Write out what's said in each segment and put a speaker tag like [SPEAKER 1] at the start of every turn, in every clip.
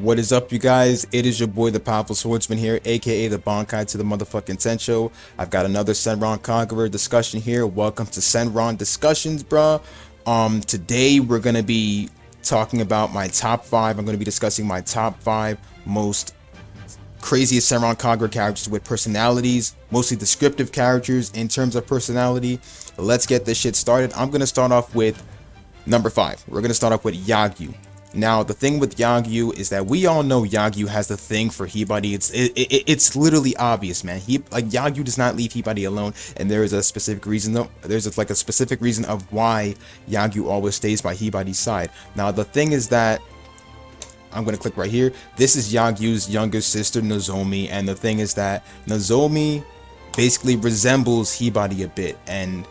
[SPEAKER 1] What is up, you guys? It is your boy, the Powerful Swordsman here, aka the Bankai to the motherfucking Tencho. I've got another Senran Kagura discussion here. Welcome to Senran Discussions, bruh. Today we're gonna be talking about my top 5. I'm gonna be discussing my top 5 most craziest Senran Kagura characters with personalities, mostly descriptive characters in terms of personality. Let's get this shit started. I'm gonna start off with number 5. We're gonna start off with Yagyu. Now, the thing with Yagyu is that we all know Yagyu has the thing for Hibari. It's literally obvious, man. Yagyu does not leave Hibari alone, and there is a specific reason though. There's a specific reason of why Yagyu always stays by Hibari's side. Now, the thing is that I'm gonna click right here. This is Yagyu's younger sister, Nozomi, and the thing is that Nozomi basically resembles Hibari a bit, and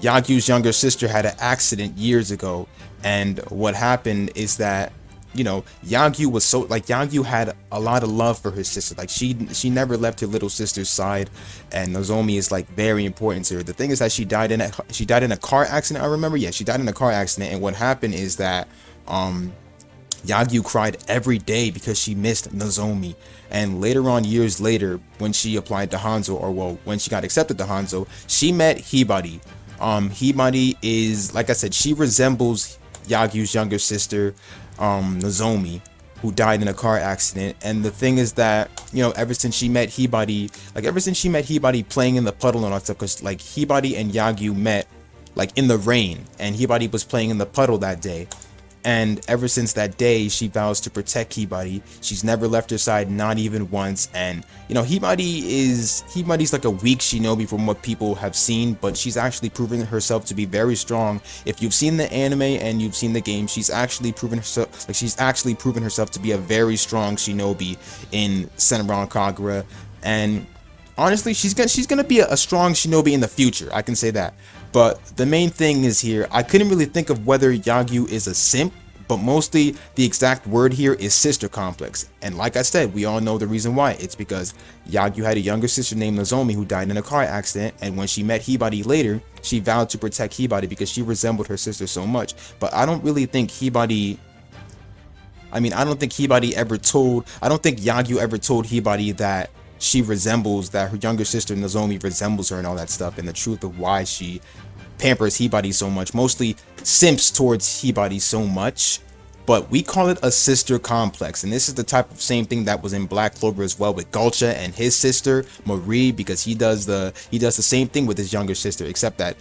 [SPEAKER 1] Yagyu's younger sister had an accident years ago, and what happened is that, you know, Yagyu was so, like, Yagyu had a lot of love for her sister. Like, she never left her little sister's side, and Nozomi is like very important to her. The thing is that she died in a car accident. I remember, yeah, she died in a car accident, and what happened is that Yagyu cried every day because she missed Nozomi. And later on, years later, when she applied to Hanzo, or well, when she got accepted to Hanzo, she met Hibari. Hibari is, like I said, she resembles Yagyu's younger sister, Nozomi, who died in a car accident. And the thing is that, you know, ever since she met Hibari playing in the puddle and all that stuff, because like Hibari and Yagyu met like in the rain, and Hibari was playing in the puddle that day. And ever since that day, she vows to protect Hibari. She's never left her side, not even once. And, you know, Hibari's like a weak shinobi from what people have seen, but she's actually proven herself to be very strong. If you've seen the anime and you've seen the game, she's actually proven herself to be a very strong shinobi in Senran Kagura. And honestly, she's gonna be a strong shinobi in the future. I can say that. But the main thing is here, I couldn't really think of whether Yagyu is a simp, but mostly the exact word here is sister complex. And like I said, we all know the reason why. It's because Yagyu had a younger sister named Nozomi who died in a car accident, and when she met Hibari later, she vowed to protect Hibari because she resembled her sister so much. But I don't really think Hibari, I don't think Yagyu ever told Hibari that her younger sister Nozomi resembles her and all that stuff, and the truth of why she pampers Hibari so much, mostly simps towards Hibari so much. But we call it a sister complex, and this is the type of same thing that was in Black Clover as well with Gulcha and his sister Marie, because he does the same thing with his younger sister, except that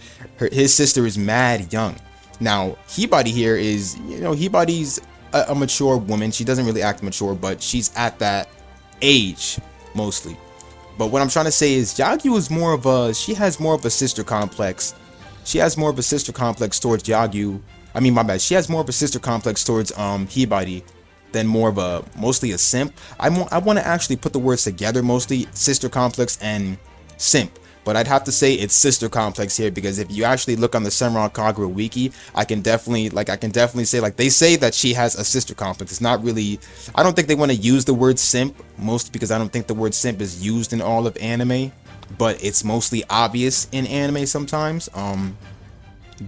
[SPEAKER 1] his sister is mad young. Now Hibari here is, you know, Hibari's a mature woman. She doesn't really act mature, but she's at that age mostly. But what I'm trying to say is Yagyu is she has more of a sister complex. She has more of a sister complex towards Yagyu. She has more of a sister complex towards Hibari than mostly a simp. I want to actually put the words together, mostly sister complex and simp. But I'd have to say it's sister complex here, because if you actually look on the Senran Kagura wiki, I can definitely say, like, they say that she has a sister complex. It's not really, I don't think they want to use the word simp, mostly because I don't think the word simp is used in all of anime, but it's mostly obvious in anime sometimes.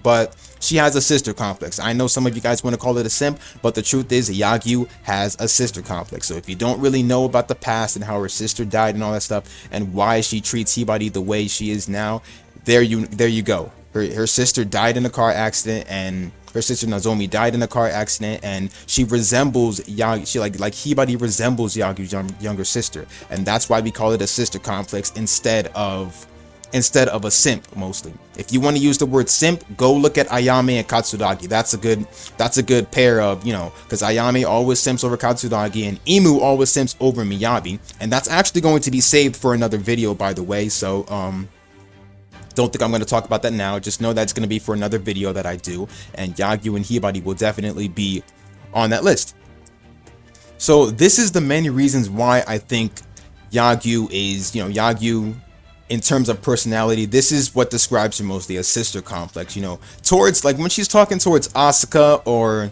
[SPEAKER 1] But she has a sister complex. I know some of you guys want to call it a simp, but the truth is Yagyu has a sister complex. So if you don't really know about the past and how her sister died and all that stuff, and why she treats Hibari the way she is now, there you go. Her sister died in a car accident, and her sister Nozomi died in a car accident, and she resembles Hibari resembles Yagyu's younger sister, and that's why we call it a sister complex instead of a simp. Mostly, if you want to use the word simp, go look at Ayame and Katsuragi. That's a good pair of, you know, because Ayame always simps over Katsuragi and Imu always simps over Miyabi, and that's actually going to be saved for another video, by the way. So don't think I'm going to talk about that now. Just know that's going to be for another video that I do, and Yagyu and Hibari will definitely be on that list. So this is the many reasons why I think Yagyu is, you know, Yagyu, in terms of personality, this is what describes her mostly, a sister complex, you know, towards, like, when she's talking towards Asuka, or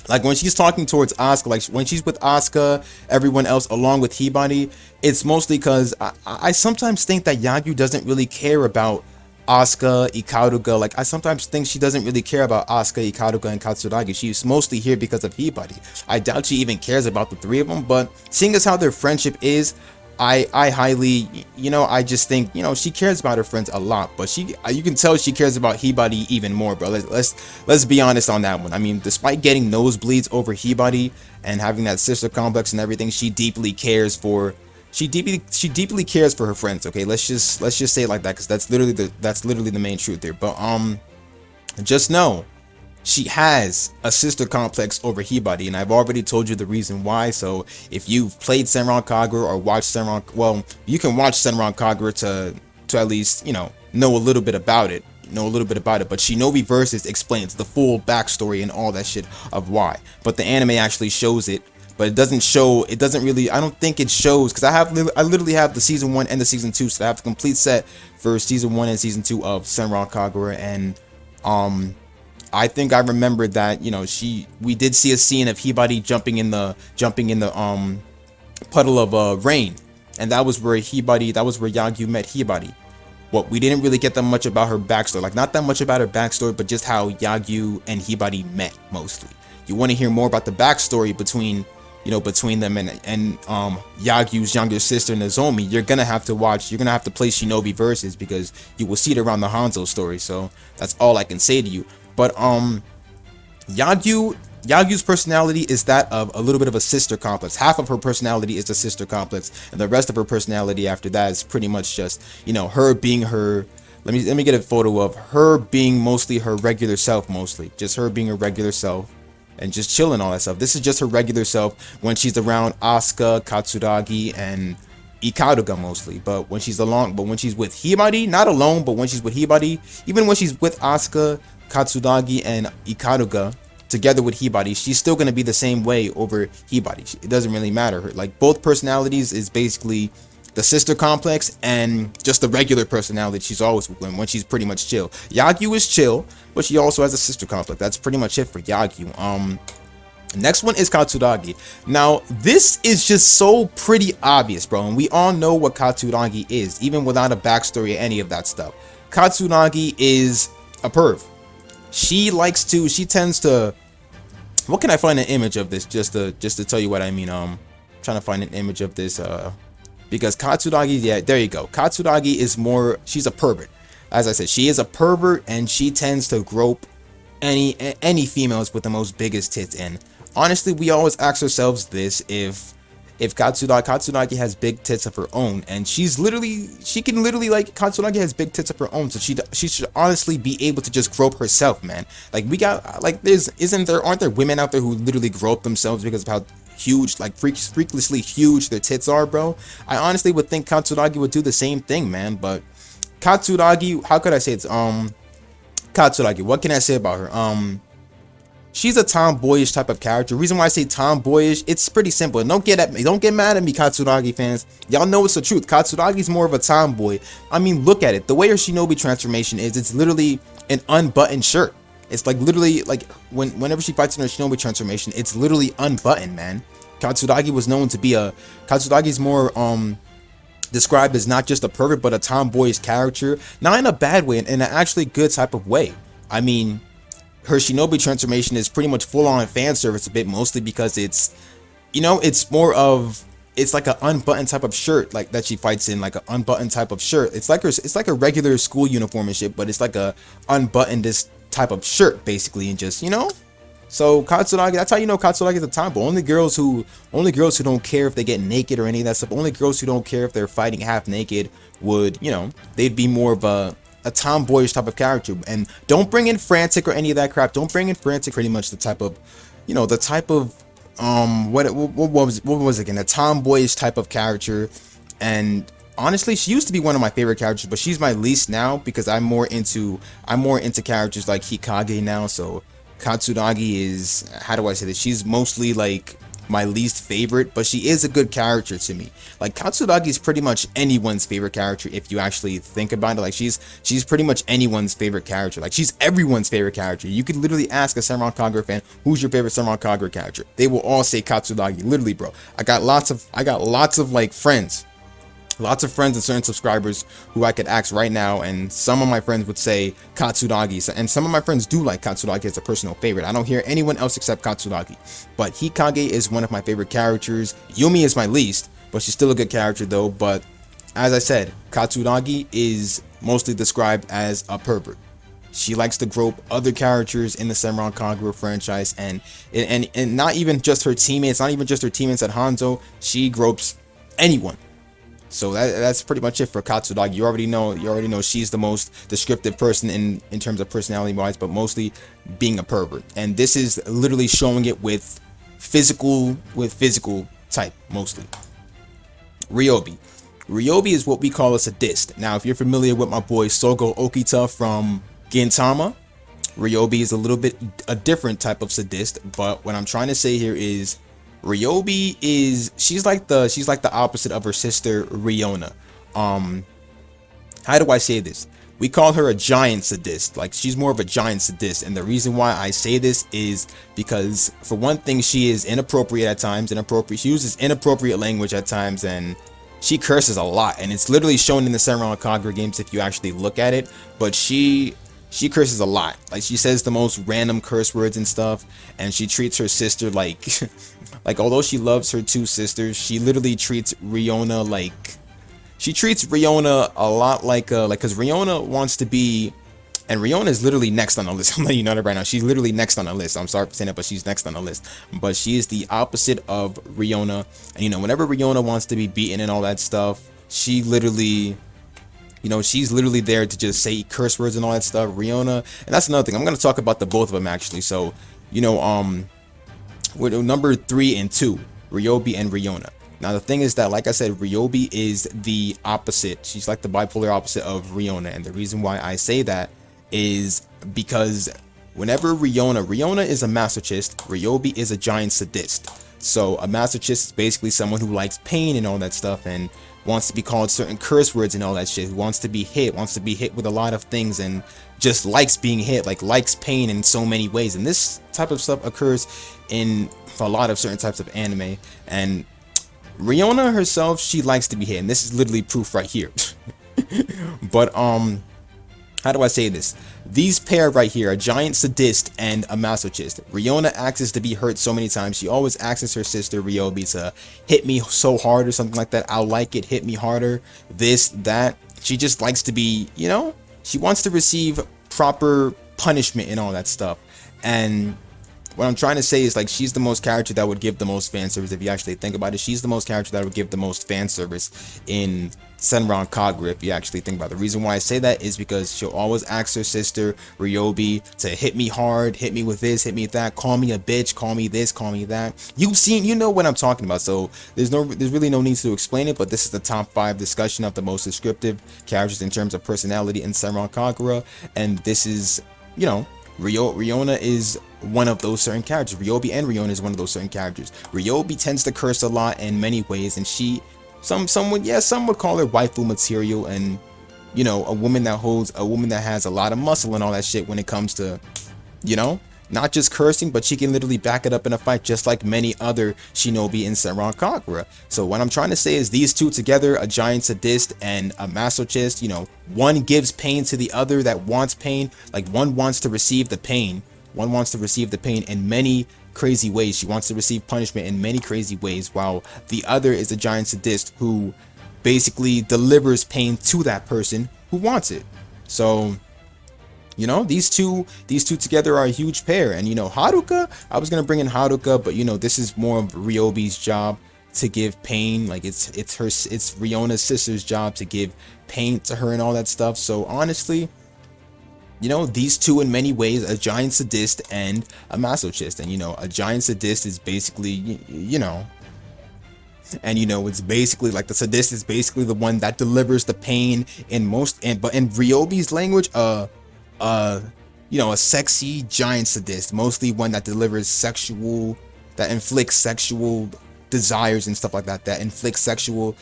[SPEAKER 1] like when she's talking towards Asuka, like when she's with Asuka, everyone else along with Hibari, it's mostly because I sometimes think that Yagyu doesn't really care about Asuka, Ikaruga. Like, I sometimes think she doesn't really care about Asuka, Ikaruga, and Katsuragi. She's mostly here because of Hibari. I doubt she even cares about the three of them, but seeing as how their friendship is, I highly, I just think, she cares about her friends a lot, but you can tell she cares about Hibari even more, bro. Let's be honest on that one. I mean, despite getting nosebleeds over Hibari and having that sister complex and everything, she deeply cares for her friends. Okay, let's just say it like that, because that's literally the main truth there. But just know she has a sister complex over Hibari, and I've already told you the reason why. So if you've played Senran Kagura or watched Senran, well, you can watch Senran Kagura to at least know a little bit about it. But Shinobi Versus explains the full backstory and all that shit of why. But the anime actually shows it, but it doesn't really, I don't think it shows, because I literally have the season 1 and the season 2, so I have the complete set for season 1 and season 2 of Senran Kagura. And I think I remember that we did see a scene of Hibari jumping in the puddle of rain, and that was where Yagyu met Hibari. What we didn't really get that much about her backstory, like not that much about her backstory, but just how Yagyu and Hibari met mostly. You want to hear more about the backstory between them and Yagyu's younger sister Nozomi. You're gonna have to play Shinobi Versus, because you will see it around the Hanzo story. So that's all I can say to you. But Yagyu's personality is that of a little bit of a sister complex. Half of her personality is the sister complex, and the rest of her personality after that is pretty much just her being her. Let me get a photo of her being mostly her regular self, mostly just her being her regular self and just chilling, all that stuff. This is just her regular self when she's around Asuka, Katsuragi, and Ikaruga mostly. But when she's with Hibari, not alone, but when she's with Hibari, even when she's with Asuka, Katsuragi, and Ikaruga together with Hibari, she's still going to be the same way over Hibari. It doesn't really matter. Like, both personalities is basically the sister complex and just the regular personality she's always with when she's pretty much chill. Yagyu is chill, but she also has a sister complex. That's pretty much it for Yagyu. Next one is Katsuragi. Now, this is just so pretty obvious, bro, and we all know what Katsuragi is, even without a backstory or any of that stuff. Katsuragi is a perv. She tends to, what can I find an image of this just to tell you what I mean? Trying to find an image of this, because Katsuragi, yeah, there you go. Katsuragi is she's a pervert. As I said, she is a pervert, and she tends to grope any females with the most biggest tits. And honestly, we always ask ourselves this: if Katsuragi has big tits of her own, and Katsuragi has big tits of her own, so she should honestly be able to just grope herself, man. Like, aren't there women out there who literally grope themselves because of how huge, like freakishly huge their tits are, bro? I honestly would think Katsuragi would do the same thing, man. But Katsuragi, how could I say it's Katsuragi, what can I say about her? She's a tomboyish type of character. The reason why I say tomboyish, it's pretty simple. Don't get mad at me, Katsuragi fans. Y'all know it's the truth. Katsuragi's more of a tomboy. I mean, look at it. The way her Shinobi transformation is, it's literally an unbuttoned shirt. It's like literally, like, whenever she fights in her Shinobi transformation, it's literally unbuttoned, man. Katsuragi was known to be Katsuragi's more described as not just a pervert, but a tomboyish character. Not in a bad way, in an actually good type of way. I mean, her Shinobi transformation is pretty much full-on fan service a bit, mostly because it's like an unbuttoned type of shirt, like that she fights in, like an unbuttoned type of shirt. It's like a regular school uniform and shit, but it's like a unbuttoned this type of shirt basically, and just So Katsuragi, that's how you know Katsuragi is a tomboy. Only girls who don't care if they get naked or any of that stuff. Only girls who don't care if they're fighting half naked would, they'd be more of a tomboyish type of character. And don't bring in frantic or any of that crap. Don't bring in frantic. Pretty much the type of what was it again? A tomboyish type of character. And honestly, she used to be one of my favorite characters, but she's my least now, because I'm more into characters like Hikage now. So Katsuragi is, how do I say this? She's mostly like my least favorite, but she is a good character to me. Like, Katsuragi is pretty much anyone's favorite character if you actually think about it. Like, she's pretty much anyone's favorite character. Like, she's everyone's favorite character. You could literally ask a Senran Kagura fan, who's your favorite Senran Kagura character? They will all say Katsuragi. Literally, bro. I got lots of like friends lots of friends and certain subscribers who I could ask right now, and some of my friends would say Katsuragi, and some of my friends do like Katsuragi as a personal favorite. I don't hear anyone else except Katsuragi, but Hikage is one of my favorite characters. Yumi is my least, but she's still a good character though. But as I said, Katsuragi is mostly described as a pervert. She likes to grope other characters in the Senran Kagura franchise, and not even just her teammates, not even just her teammates at Hanzo. She gropes anyone. So that's pretty much it for Katsuragi. You already know she's the most descriptive person in terms of personality wise, but mostly being a pervert. And this is literally showing it with physical type mostly. Ryobi. Ryobi is what we call a sadist. Now, if you're familiar with my boy Sogo Okita from Gintama, Ryobi is a little bit a different type of sadist, but what I'm trying to say here is Ryobi she's like the opposite of her sister Riona. How do I say this? We call her a giant sadist. Like, she's more of a giant sadist, and the reason why I say this is because, for one thing, she is inappropriate at times. She uses inappropriate language at times, and she curses a lot, and it's literally shown in the Senran Kagura games if you actually look at it. But she curses a lot. Like, she says the most random curse words and stuff, and she treats her sister like like, although she loves her two sisters, she literally treats Riona like, she treats Riona a lot like because Riona wants to be, and Riona is literally next on the list. I'm letting you know that right now. She's literally next on the list. I'm sorry for saying that, but she's next on the list. But she is the opposite of Riona, and whenever Riona wants to be beaten and all that stuff, she literally, she's literally there to just say curse words and all that stuff. Riona, and that's another thing. I'm going to talk about the both of them actually. So, with number 3 and 2, Ryobi and Riona. Now, the thing is that, like I said, Ryobi is the opposite. She's like the bipolar opposite of Riona. And the reason why I say that is because whenever Riona is a masochist, Ryobi is a giant sadist. So a masochist is basically someone who likes pain and all that stuff, and wants to be called certain curse words and all that shit, who wants to be hit with a lot of things, and just likes being hit, like likes pain in so many ways. And this type of stuff occurs in a lot of certain types of anime, and Riona herself, she likes to be hit, and this is literally proof right here. But how do I say this? These pair right here, a giant sadist and a masochist. Riona asks to be hurt so many times. She always asks her sister Ryobi to hit me so hard or something like that. I'll like it, hit me harder, this, that. She just likes to be, she wants to receive proper punishment and all that stuff. And what I'm trying to say is, like, she's the most character that would give the most fan service. If you actually think about it, she's the most character that would give the most fan service in Senran Kagura, if you actually think about it. The reason why I say that is because she'll always ask her sister Ryobi to hit me hard, hit me with this, hit me with that, call me a bitch, call me this, call me that. You know what I'm talking about. So there's really no need to explain it, but this is the top 5 discussion of the most descriptive characters in terms of personality in Senran Kagura, and this is, Riona is one of those certain characters. Ryobi and Riona is one of those certain characters. Ryobi tends to curse a lot in many ways, and some would call her waifu material, and a woman that has a lot of muscle and all that shit when it comes to, not just cursing, but she can literally back it up in a fight, just like many other shinobi in Senran Kagura. So what I'm trying to say is, these two together, a giant sadist and a masochist, one gives pain to the other that wants pain. Like, one wants to receive the pain. One wants to receive the pain in many crazy ways. She wants to receive punishment in many crazy ways, while the other is a giant sadist who basically delivers pain to that person who wants it. So, these two together are a huge pair. And Haruka, I was gonna bring in Haruka, but this is more of Ryobi's job to give pain. Like, it's Riona's sister's job to give pain to her and all that stuff. So honestly, these two in many ways, a giant sadist and a masochist. And a giant sadist is basically, and it's basically like, the sadist is basically the one that delivers the pain in but in Ryobi's language, a sexy giant sadist, mostly one that delivers that inflicts sexual desires and stuff like that, that inflict sexual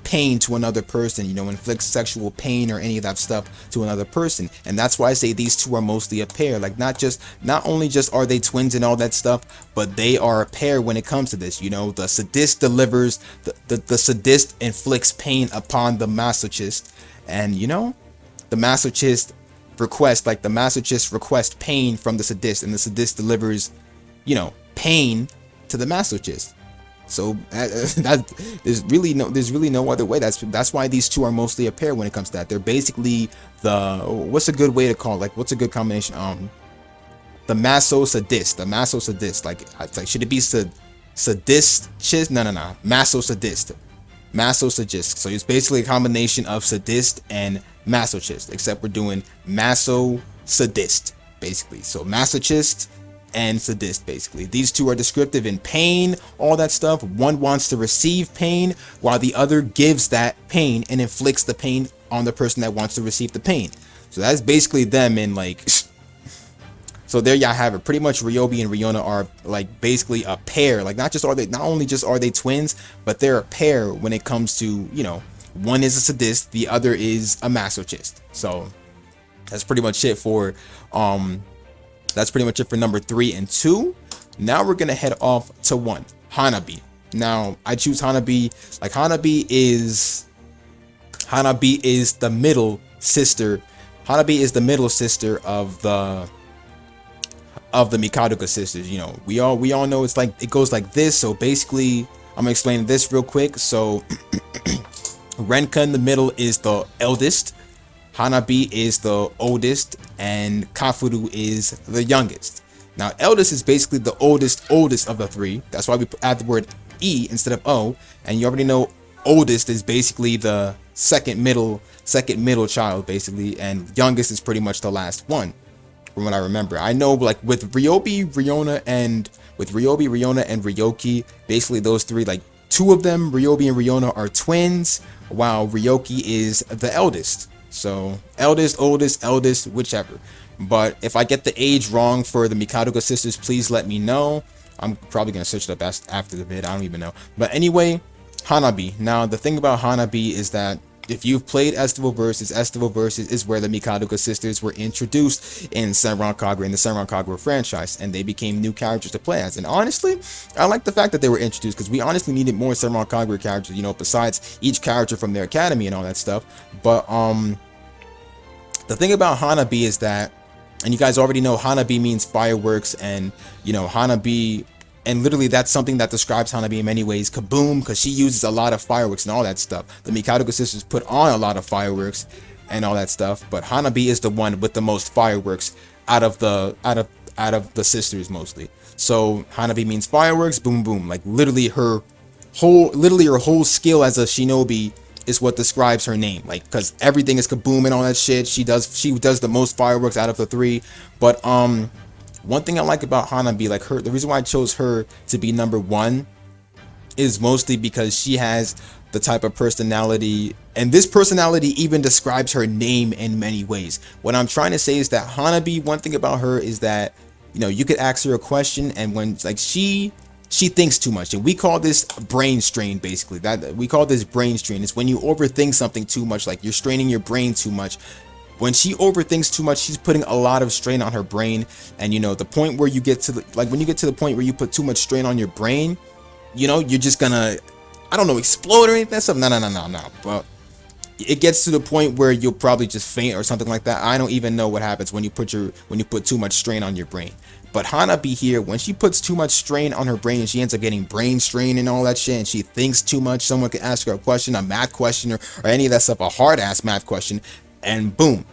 [SPEAKER 1] pain to another person, you know, inflict sexual pain or any of that stuff to another person. And that's why I say these two are mostly a pair. Like, not only just are they twins and all that stuff, but they are a pair when it comes to this. You know, the sadist delivers, the sadist inflicts pain upon the masochist, and you know, the masochist request pain from the sadist, and the sadist delivers, you know, pain to the masochist. So there's really no other way. That's why these two are mostly a pair when it comes to that. They're basically what's a good way to call it? Like, what's a good combination? The maso sadist. Like, it's like, should it be sadist? No. Maso sadist. So it's basically a combination of sadist and masochist, except we're doing maso sadist basically. So masochist and sadist, basically. These two are descriptive in pain, all that stuff. One wants to receive pain, while the other gives that pain and inflicts the pain on the person that wants to receive the pain. So that's basically them in, like, so there y'all have it. Pretty much Ryobi and Ryona are, like, basically a pair. Like, not only just are they twins, but they're a pair when it comes to, you know, one is a sadist, the other is a masochist. So that's pretty much it for number 3 and 2. Now we're gonna head off to 1, Hanabi. Now I choose Hanabi. Like, Hanabi is the middle sister. Hanabi is the middle sister of the Mikadoka sisters. You know, we all know it's like, it goes like this. So basically, I'm gonna explain this real quick. So Renka in the middle is the eldest, Hanabi is the oldest, and Kafuru is the youngest. Now, eldest is basically the oldest of the three. That's why we add the word E instead of O. And you already know oldest is basically the second middle child, basically, and youngest is pretty much the last one, from what I remember. I know, like, with Ryobi, Ryona, and Ryoki, basically those three, like, two of them, Ryobi and Ryona, are twins, while Ryoki is the eldest. So eldest, oldest, whichever. But if I get the age wrong for the Mikadoka sisters, please let me know. I'm probably gonna search it up after the vid. I don't even know. But anyway, Hanabi. Now the thing about Hanabi is that if you've played Estival Versus is where the Mikadoka sisters were introduced in Senran Kagura, in the Senran Kagura franchise, and they became new characters to play as. And honestly, I like the fact that they were introduced, because we honestly needed more Senran Kagura characters, you know, besides each character from their academy and all that stuff. But the thing about Hanabi is that, and you guys already know, Hanabi means fireworks, and you know, Hanabi, and literally that's something that describes Hanabi in many ways. Kaboom, because she uses a lot of fireworks and all that stuff. The Mikadoka sisters put on a lot of fireworks and all that stuff, but Hanabi is the one with the most fireworks out of the sisters mostly. So Hanabi means fireworks, boom boom. Like, literally her whole skill as a shinobi is what describes her name, like, because everything is kaboom and all that shit. She does the most fireworks out of the three. But one thing I like about Hanabi, like, the reason why I chose her to be number 1 is mostly because she has the type of personality, and this personality even describes her name in many ways. What I'm trying to say is that Hanabi, one thing about her is that, you know, you could ask her a question, and when, like, she thinks too much, and we call this brain strain. Basically, we call this brain strain. It's when you overthink something too much, like you're straining your brain too much. When she overthinks too much, she's putting a lot of strain on her brain. And you know, the point where you get to when you get to the point where you put too much strain on your brain, you know, you're just gonna, I don't know, explode or anything. Stuff. No. But it gets to the point where you'll probably just faint or something like that. I don't even know what happens when you put too much strain on your brain. But Hanabi here, when she puts too much strain on her brain, she ends up getting brain strain and all that shit, and she thinks too much. Someone can ask her a question, a math question, or any of that stuff, a hard-ass math question, and boom.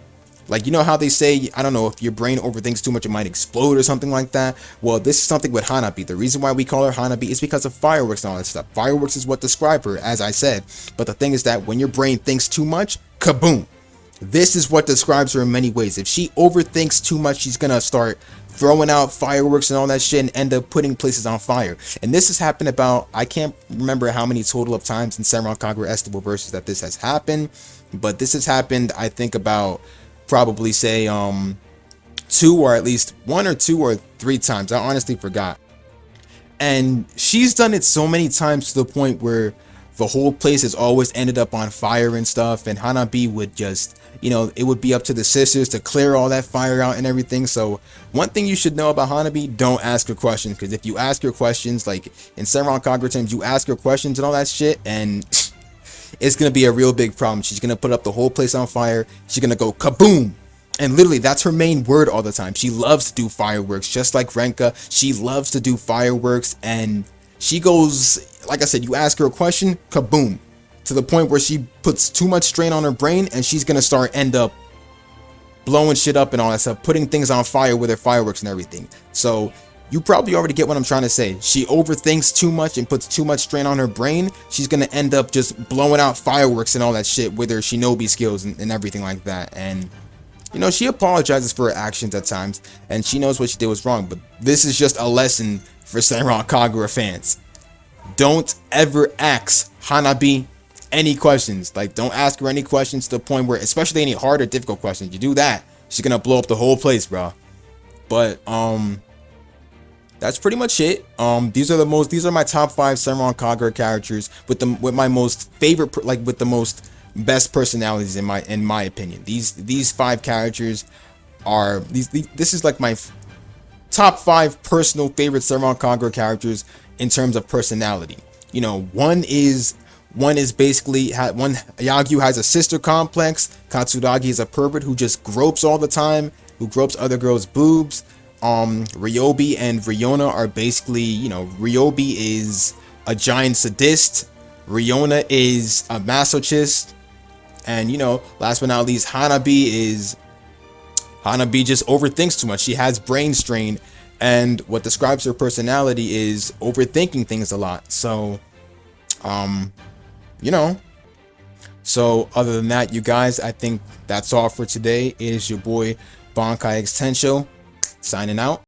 [SPEAKER 1] Like, you know how they say, I don't know, if your brain overthinks too much, it might explode or something like that? Well, this is something with Hanabi. The reason why we call her Hanabi is because of fireworks and all that stuff. Fireworks is what describe her, as I said. But the thing is that when your brain thinks too much, kaboom. This is what describes her in many ways. If she overthinks too much, she's gonna start throwing out fireworks and all that shit and end up putting places on fire. And this has happened about, I can't remember how many total of times in Senran Kagura Estival Versus that this has happened, but this has happened, I think, about probably say 2 or at least 1 or 2 or 3 times. I honestly forgot. And she's done it so many times to the point where the whole place has always ended up on fire and stuff, and Hanabi would just, you know, it would be up to the sisters to clear all that fire out and everything. So one thing you should know about Hanabi, don't ask her questions, because if you ask her questions, like in Senran Kagura terms, you ask her questions and all that shit, and it's gonna be a real big problem. She's gonna put up the whole place on fire. She's gonna go kaboom. And literally, that's her main word all the time. She loves to do fireworks, just like Renka. She loves to do fireworks, and she goes, like I said, you ask her a question, kaboom. To the point where she puts too much strain on her brain, and she's gonna end up blowing shit up and all that stuff, putting things on fire with her fireworks and everything. So you probably already get what I'm trying to say. She overthinks too much and puts too much strain on her brain. She's gonna end up just blowing out fireworks and all that shit with her shinobi skills and everything like that. And you know, she apologizes for her actions at times, and she knows what she did was wrong. But this is just a lesson for Senran Kagura fans. Don't ever ask Hanabi any questions. Like, don't ask her any questions to the point where, especially any hard or difficult questions, you do that, she's gonna blow up the whole place, bro. But that's pretty much it. These are my top 5 Senran Kagura characters with my most favorite, like with the most best personalities in my opinion. These 5 characters are this is like my top 5 personal favorite Senran Kagura characters in terms of personality. You know, one is basically Yagyu has a sister complex. Katsuragi is a pervert who just gropes all the time, who gropes other girls' boobs. Ryobi and Ryona are basically, you know, Ryobi is a giant sadist, Ryona is a masochist, and you know, last but not least, Hanabi just overthinks too much. She has brain strain, and what describes her personality is overthinking things a lot. So, you know, so other than that, you guys, I think that's all for today. It is your boy Bankai X Tensho signing out.